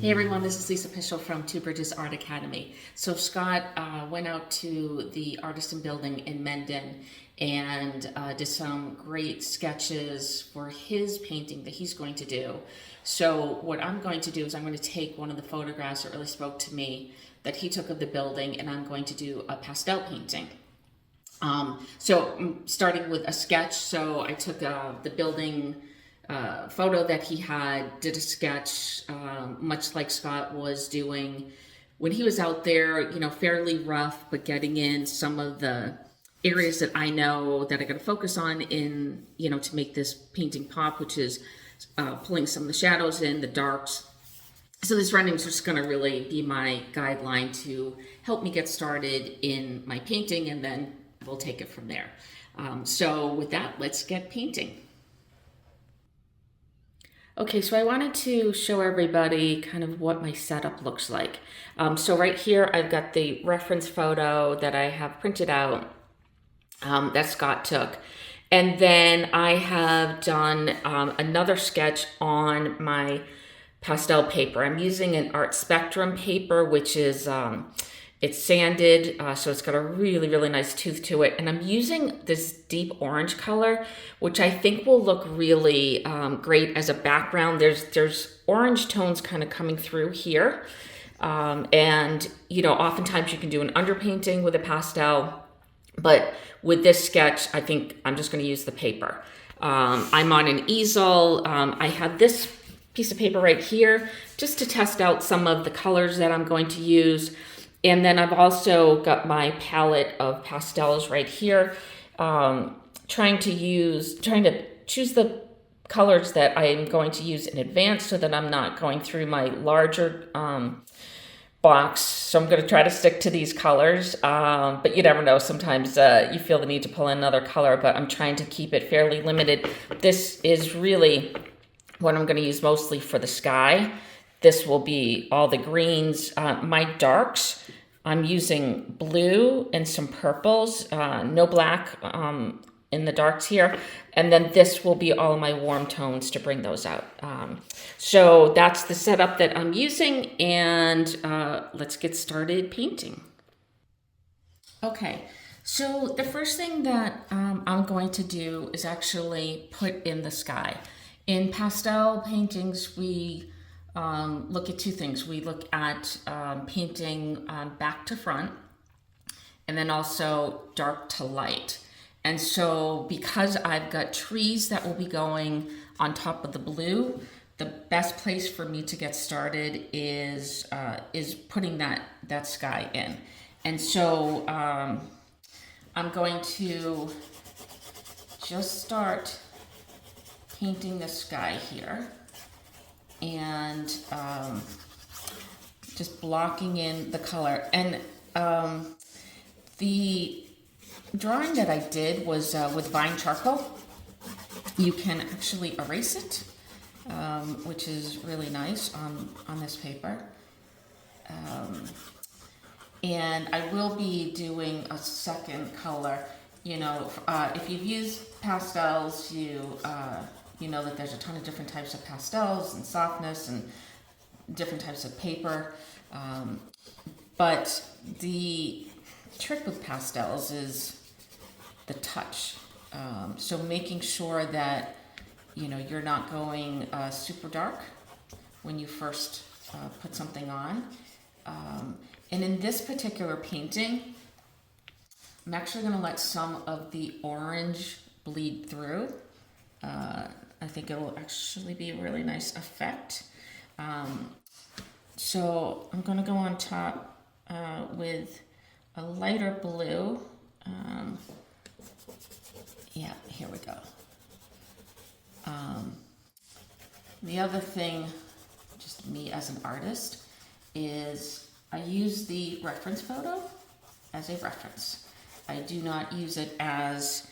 Hey everyone, this is Lisa Pueschel from Two Bridges Art Academy. So Scott went out to the Artisan Building in Mendon and did some great sketches for his painting that he's going to do. So what I'm going to do is I'm going to take one of the photographs that really spoke to me that he took of the building, and I'm going to do a pastel painting. So I'm starting with a sketch. So I took the building photo that he had, did a sketch, much like Scott was doing when he was out there, you know, fairly rough, but getting in some of the areas that I know that I got to focus on in, you know, to make this painting pop, which is pulling some of the shadows in, the darks. So this running is just going to really be my guideline to help me get started in my painting, and then we'll take it from there. So with that, let's get painting. Okay, so I wanted to show everybody kind of what my setup looks like. So right here, I've got the reference photo that I have printed out that Scott took. And then I have done another sketch on my pastel paper. I'm using an Art Spectrum paper, which is, it's sanded, so it's got a really, really nice tooth to it. And I'm using this deep orange color, which I think will look really great as a background. There's orange tones kind of coming through here. And, you know, oftentimes you can do an underpainting with a pastel, but with this sketch, I think I'm just going to use the paper. I'm on an easel. I have this piece of paper right here just to test out some of the colors that I'm going to use. And then I've also got my palette of pastels right here, trying to choose the colors that I'm going to use in advance so that I'm not going through my larger box. So I'm going to try to stick to these colors, but you never know. Sometimes you feel the need to pull in another color, but I'm trying to keep it fairly limited. This is really what I'm going to use mostly for the sky. This will be all the greens. My darks, I'm using blue and some purples, no black in the darks here. And then this will be all my warm tones to bring those out. So that's the setup that I'm using, and let's get started painting. Okay, so the first thing that I'm going to do is actually put in the sky. In pastel paintings, we look at two things. We look at painting back to front, and then also dark to light. And so because I've got trees that will be going on top of the blue, the best place for me to get started is putting that sky in. And so I'm going to just start painting the sky here, and just blocking in the color. And the drawing that I did was with vine charcoal. You can actually erase it, which is really nice on this paper. And I will be doing a second color. You know, if you've used pastels, you know that there's a ton of different types of pastels and softness and different types of paper. But the trick with pastels is the touch. So making sure that, you know, you're not going super dark when you first put something on. And in this particular painting, I'm actually going to let some of the orange bleed through. I think it will actually be a really nice effect. So I'm going to go on top with a lighter blue. Yeah, here we go. The other thing, just me as an artist, is I use the reference photo as a reference. I do not use it as,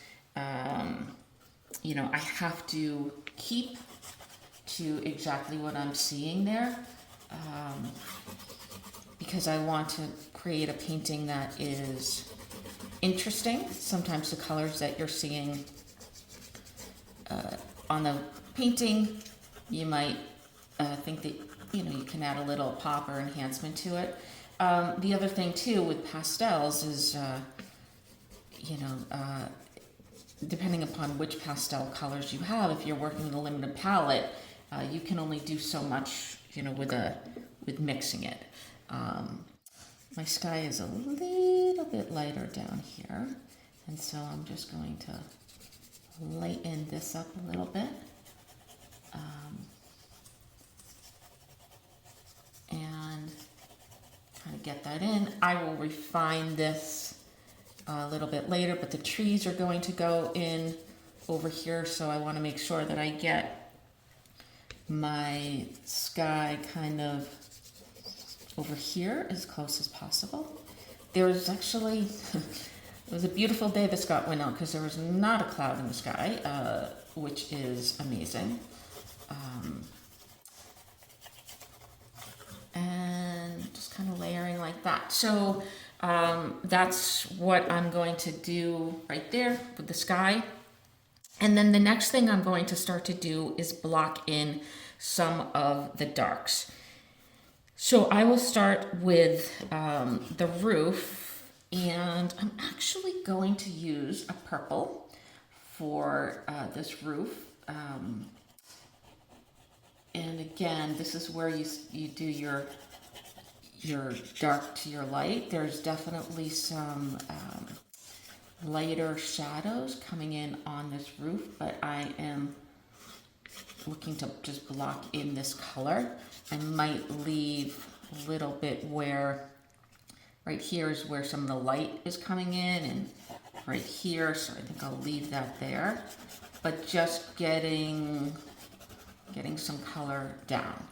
you know, I have to keep to exactly what I'm seeing there, because I want to create a painting that is interesting. Sometimes the colors that you're seeing on the painting, you might think that you know, you can add a little pop or enhancement to it. The other thing too with pastels is, you know, depending upon which pastel colors you have, if you're working with a limited palette, you can only do so much, you know, with mixing it. My sky is a little bit lighter down here, and so I'm just going to lighten this up a little bit. And kind of get that in. I will refine this a little bit later, but the trees are going to go in over here, so I want to make sure that I get my sky kind of over here as close as possible. There was actually, it was a beautiful day that Scott went out because there was not a cloud in the sky, which is amazing. And just kind of layering like that. So that's what I'm going to do right there with the sky. And then the next thing I'm going to start to do is block in some of the darks. So I will start with the roof, and I'm actually going to use a purple for this roof. And again, this is where you do your dark to your light. There's definitely some lighter shadows coming in on this roof, but I am looking to just block in this color. I might leave a little bit where, right here is where some of the light is coming in, and right here, so I think I'll leave that there, but just getting some color down.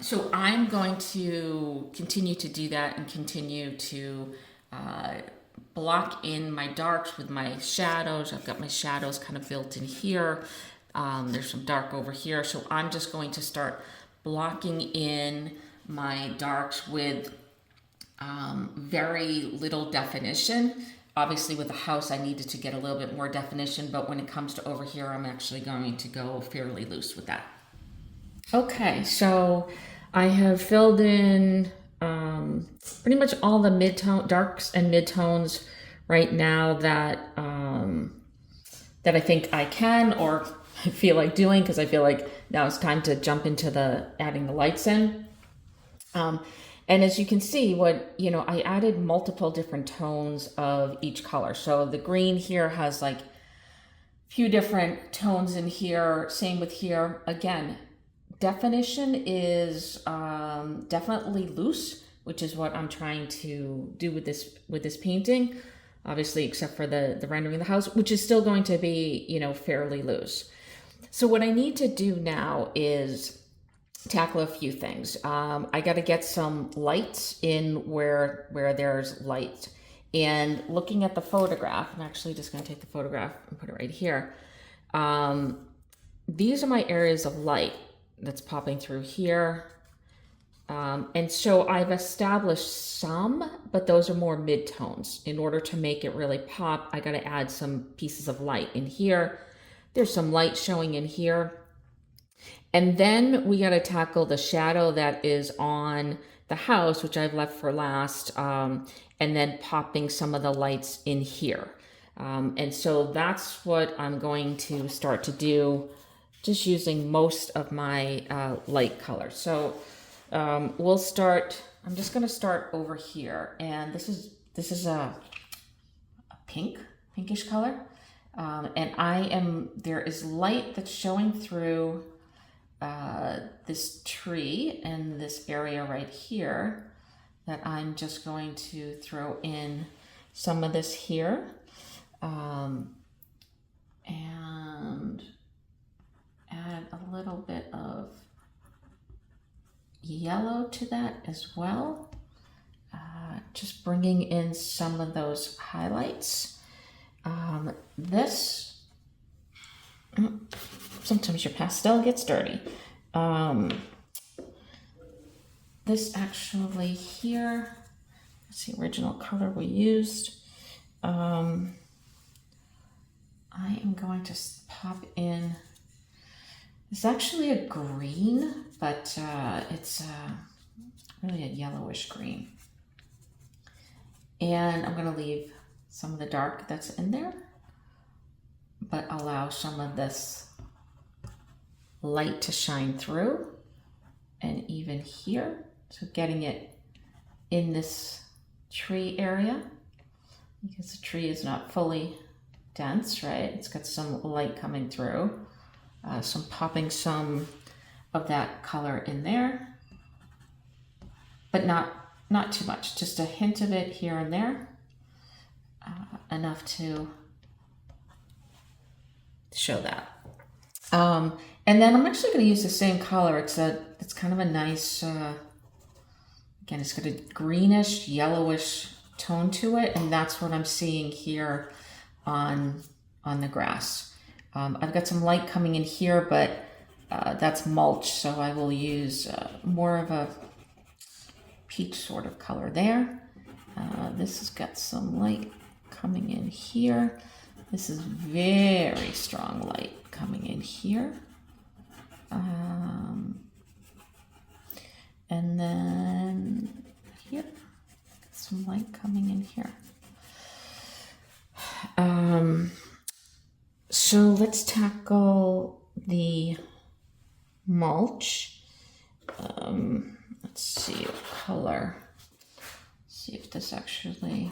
So I'm going to continue to do that and continue to block in my darks with my shadows. I've got my shadows kind of built in here. There's some dark over here. So I'm just going to start blocking in my darks with very little definition. Obviously with the house I needed to get a little bit more definition, but when it comes to over here, I'm actually going to go fairly loose with that. Okay, so I have filled in pretty much all the mid-tone, darks and mid-tones right now that that I think I can, or I feel like doing, because I feel like now it's time to jump into adding the lights in. And as you can see, I added multiple different tones of each color. So the green here has like a few different tones in here. Same with here. Again, definition is definitely loose, which is what I'm trying to do with this painting. Obviously, except for the rendering of the house, which is still going to be, fairly loose. So what I need to do now is tackle a few things. I got to get some lights in where there's light. And looking at the photograph, I'm actually just going to take the photograph and put it right here. These are my areas of light that's popping through here. And so I've established some, but those are more mid-tones. In order to make it really pop, I got to add some pieces of light in here. There's some light showing in here. And then we got to tackle the shadow that is on the house, which I've left for last, and then popping some of the lights in here. And so that's what I'm going to start to do, just using most of my light colors. So we'll start, I'm just going to start over here. And this is a pinkish color. And there is light that's showing through this tree and this area right here that I'm just going to throw in some of this here, and add a little bit of yellow to that as well, just bringing in some of those highlights. Sometimes your pastel gets dirty. This actually here, that's the original color we used. I am going to pop in It's actually a green, but it's really a yellowish green. And I'm going to leave some of the dark that's in there, but allow some of this light to shine through, and even here, so getting it in this tree area, because the tree is not fully dense, right? It's got some light coming through, so I'm popping some of that color in there, but not too much, just a hint of it here and there, enough to show that. And then I'm actually going to use the same color. It's kind of a nice, again, it's got a greenish, yellowish tone to it, and that's what I'm seeing here on the grass. I've got some light coming in here, but that's mulch, so I will use more of a peach sort of color there. This has got some light coming in here. This is very strong light coming in here. And then here, some light coming in here. So let's tackle the mulch. Let's see what color. See if this actually.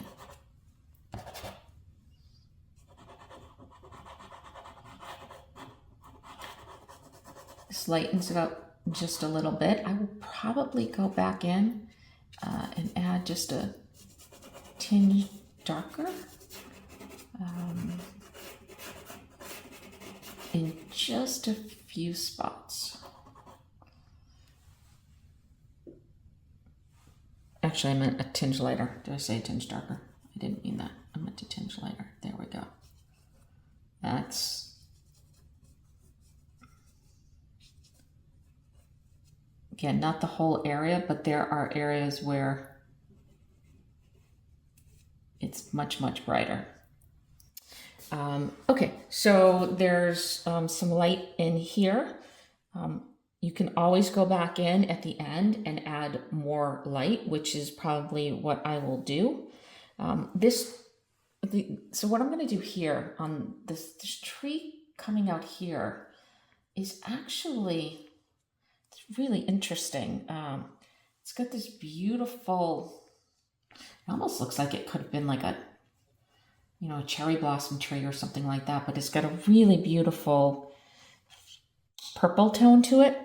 This lightens it up just a little bit. I will probably go back in and add just a tinge darker in just a few spots. Actually, I meant a tinge lighter. Did I say a tinge darker? I didn't mean that. I meant a tinge lighter. There we go. That's again, not the whole area, but there are areas where it's much, much brighter. Okay, so there's some light in here. You can always go back in at the end and add more light, which is probably what I will do. So what I'm going to do here on this tree coming out here is actually really interesting. It's got this beautiful, it almost looks like it could have been like a cherry blossom tree or something like that, but it's got a really beautiful purple tone to it.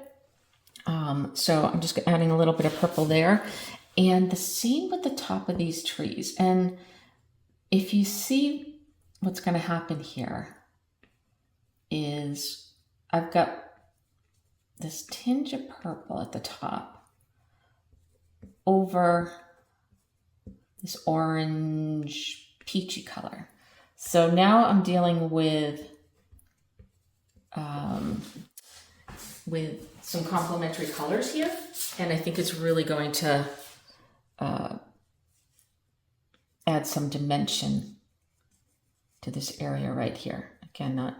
So I'm just adding a little bit of purple there, and the same with the top of these trees. And if you see what's going to happen here is I've got this tinge of purple at the top over this orange peachy color. So now I'm dealing with some complementary colors here, and I think it's really going to add some dimension to this area right here. Again, not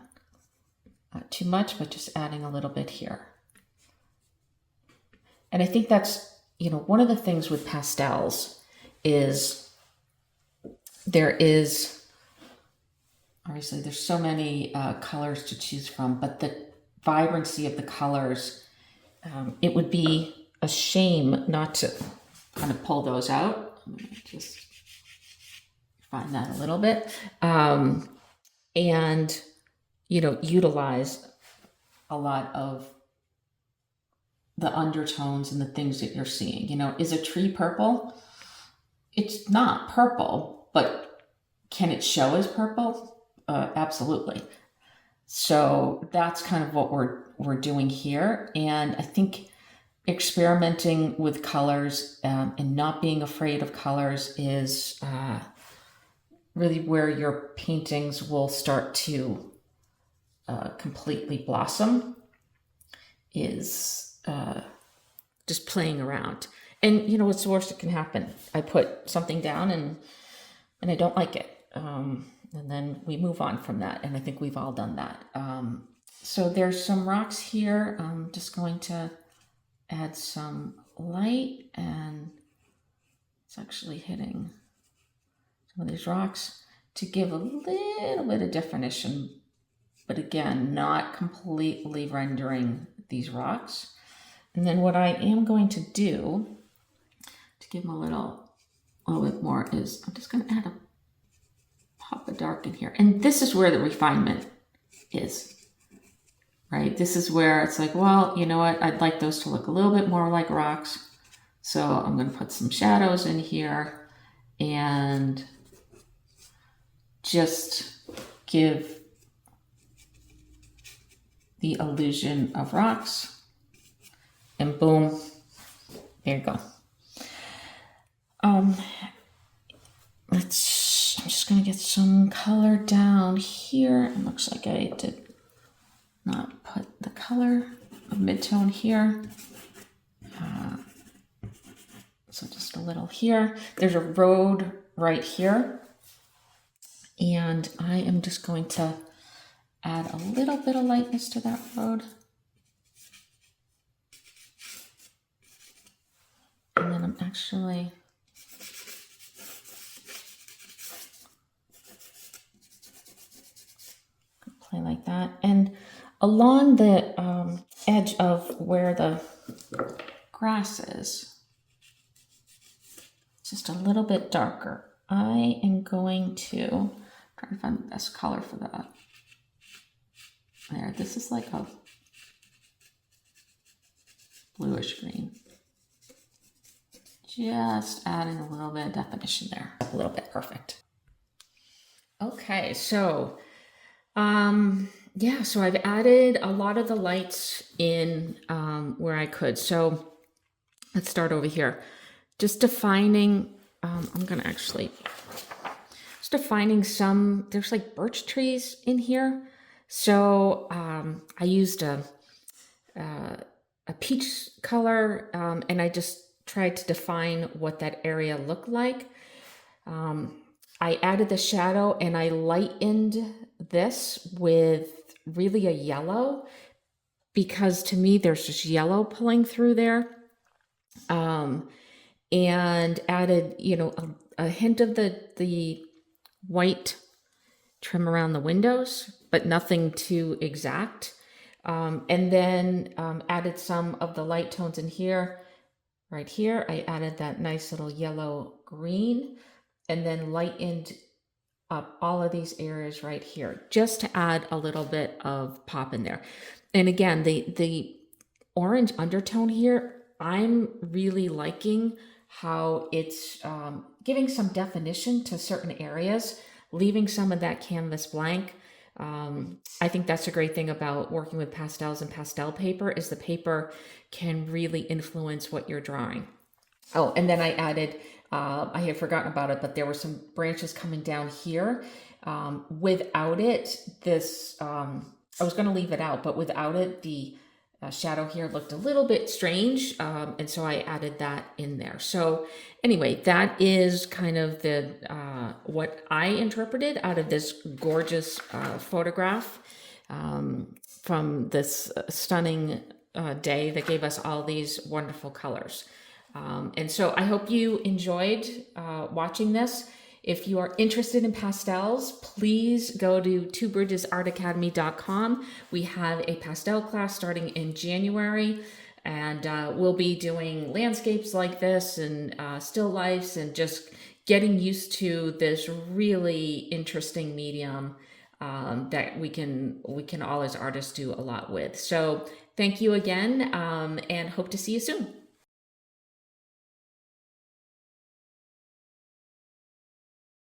too much, but just adding a little bit here. And I think that's, one of the things with pastels is obviously there's so many colors to choose from, but the vibrancy of the colors, it would be a shame not to kind of pull those out. I'm gonna just find that a little bit. And, utilize a lot of the undertones and the things that you're seeing. Is a tree purple? It's not purple, but can it show as purple? Absolutely. So that's kind of what we're doing here. And I think experimenting with colors and not being afraid of colors is really where your paintings will start to completely blossom, is just playing around. And what's the worst that can happen? I put something down and I don't like it. And then we move on from that. And I think we've all done that. So there's some rocks here. I'm just going to add some light, and it's actually hitting some of these rocks to give a little bit of definition, but again, not completely rendering these rocks. And then what I am going to do to give them a little bit more is I'm just going to add a pop of dark in here. And this is where the refinement is, right? This is where it's like, well, you know what? I'd like those to look a little bit more like rocks. So I'm going to put some shadows in here and just give the illusion of rocks. And boom, there you go. I'm just going to get some color down here. It looks like I did not put the color of midtone here. So just a little here. There's a road right here. And I am just going to add a little bit of lightness to that road. And then I'm actually gonna play like that. And along the edge of where the grass is, just a little bit darker, I am going to try to find the best color for that. There, this is like a bluish green. Just adding a little bit of definition there, a little bit, perfect. Okay, so yeah, so I've added a lot of the lights in where I could. So let's start over here. Just defining, I'm gonna actually, just defining some, there's like birch trees in here. So I used a peach color and I just tried to define what that area looked like. I added the shadow and I lightened this with really a yellow, because to me there's just yellow pulling through there. And added, you know, a hint of the white trim around the windows, but nothing too exact. And then added some of the light tones in here. Right here, I added that nice little yellow green, and then lightened up all of these areas right here, just to add a little bit of pop in there. And again, the orange undertone here, I'm really liking how it's giving some definition to certain areas, leaving some of that canvas blank. I think that's a great thing about working with pastels and pastel paper, is the paper can really influence what you're drawing. Oh, and then I added, I had forgotten about it, but there were some branches coming down here. Without it, this, I was going to leave it out, but without it, the shadow here looked a little bit strange, and so I added that in there. So anyway, that is kind of the what I interpreted out of this gorgeous photograph from this stunning day that gave us all these wonderful colors. And so I hope you enjoyed watching this. If you are interested in pastels, please go to twobridgesartacademy.com. We have a pastel class starting in January, and we'll be doing landscapes like this and still lifes, and just getting used to this really interesting medium that we can all as artists do a lot with. So thank you again, and hope to see you soon.